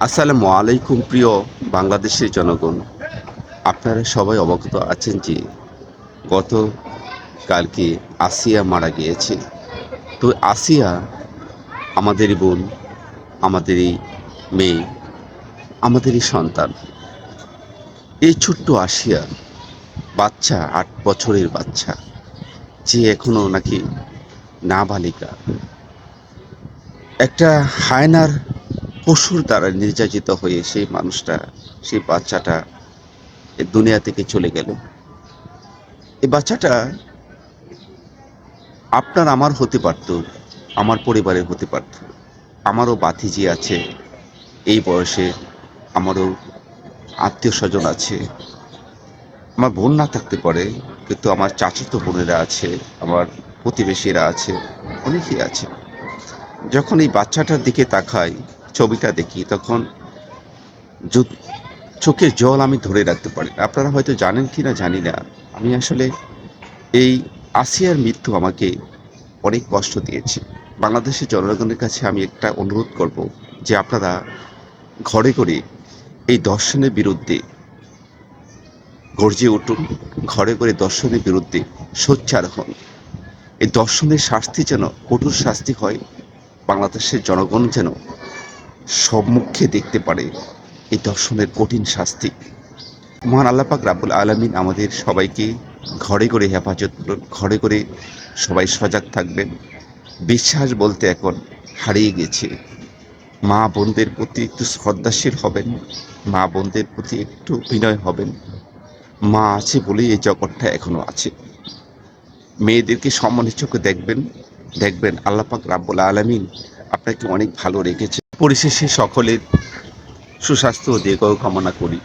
আসসালামু আলাইকুম প্রিয় বাংলাদেশের জনগণ। আপনারা সবাই অবগত আছেন যে গতকালকে আসিয়া মারা গিয়েছে। তো আসিয়া আমাদেরই বোন, আমাদেরই মেয়ে, আমাদেরই সন্তান। এই ছোট্ট আসিয়া বাচ্চা, ৮ বছরের বাচ্চা, যে এখনো নাকি নাবালিকা, একটা হায়নার পশুর দ্বারা নির্যাতিত হয়ে সেই মানুষটা, সেই বাচ্চাটা এ দুনিয়া থেকে চলে গেল। এই বাচ্চাটা আপনার আমার হতে পারত, আমার পরিবারের হতে পারত। আমারও ভাতিজি আছে এই বয়সে, আমারও আত্মীয় স্বজন আছে। আমার বোন না থাকতে পারে, কিন্তু আমার চাচাতো বোনেরা আছে, আমার প্রতিবেশীরা আছে, অনেকেই আছে। যখন এই বাচ্চাটার দিকে তাকাই, ছবিটা দেখি, তখন জ- চোখের জল আমি ধরে রাখতে পারি না। আপনারা হয়তো জানেন কি না জানি না, আমি আসলে এই আসিয়ার মৃত্যু আমাকে অনেক কষ্ট দিয়েছে। বাংলাদেশের জনগণের কাছে আমি একটা অনুরোধ করব যে আপনারা ঘরে ঘরে এই দর্শনের বিরুদ্ধে গর্জে উঠুন, ঘরে ঘরে দর্শনের বিরুদ্ধে সোচ্চার হন। এই দর্শনের শাস্তি যেন কঠোর শাস্তি হয়, বাংলাদেশের জনগণ যেন সম্মুখে দেখতে পারে এই দর্শনের কঠিন শাস্তি। মহান আল্লাহ পাক রাব্বুল আলামিন আমাদের সবাইকে ঘরে ঘরে হেফাজত করুন, ঘরে ঘরে সবাই সজাগ থাকবেন। বিশ্বাস বলতে এখন হারিয়ে গেছে। মা বোনদের প্রতি একটু শ্রদ্ধাশীল হবেন, মা বোনদের প্রতি একটু বিনয় হবেন। মা আছে বলেই এই জগৎটা এখনো আছে। মেয়েদেরকে সম্মানের চোখে দেখবেন, দেখবেন আল্লাহ পাক রাব্বুল আলামিন আপনাকে অনেক ভালো রেখেছে। পরিশেষে সকলের সুস্বাস্থ্য ও দীর্ঘায়ু কামনা করি।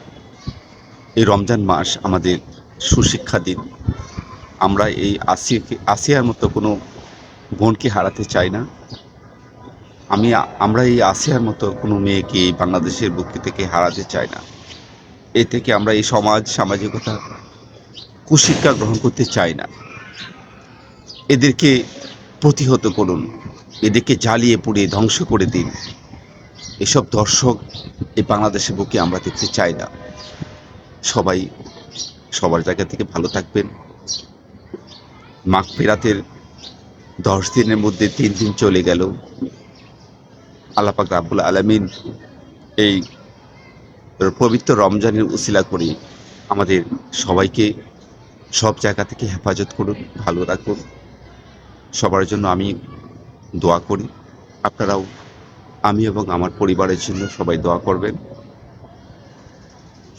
এই রমজান মাস আমাদের সুশিক্ষা দিন। আমরা এই আসিয়ার মতো কোনো বোনকে হারাতে চাই না। আমরা এই আসিয়ার মতো কোনো মেয়েকে এই বাংলাদেশের বুকে থেকে হারাতে চাই না। এ থেকে আমরা এই সামাজিকতা কুশিক্ষা গ্রহণ করতে চাই না। এদেরকে প্রতিহত করুন, এদেরকে জ্বালিয়ে পুড়িয়ে ধ্বংস করে দিন। এসব দর্শক এই বাংলাদেশের বুকে আমরা দেখতে চাই না। সবাই সবার জায়গা থেকে ভালো থাকবেন। মাগফিরাতের 10 দিনের মধ্যে 3 দিন চলে গেল। আল্লাহ পাক রাব্বুল আলামিন এই পবিত্র রমজানের উসিলা করে আমাদের সবাইকে সব জায়গা থেকে হেফাজত করুন, ভালো রাখুন। সবার জন্য আমি দোয়া করি। আপনারাও আমি এবং আমার পরিবারের জন্য সবাই দোয়া করবেন।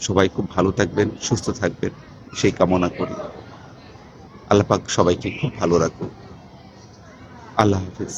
সবাই খুব ভালো থাকবেন, সুস্থ থাকবেন, সেই কামনা করি। আল্লাহ পাক সবাইকে খুব ভালো রাখুন। আল্লাহ হাফেজ।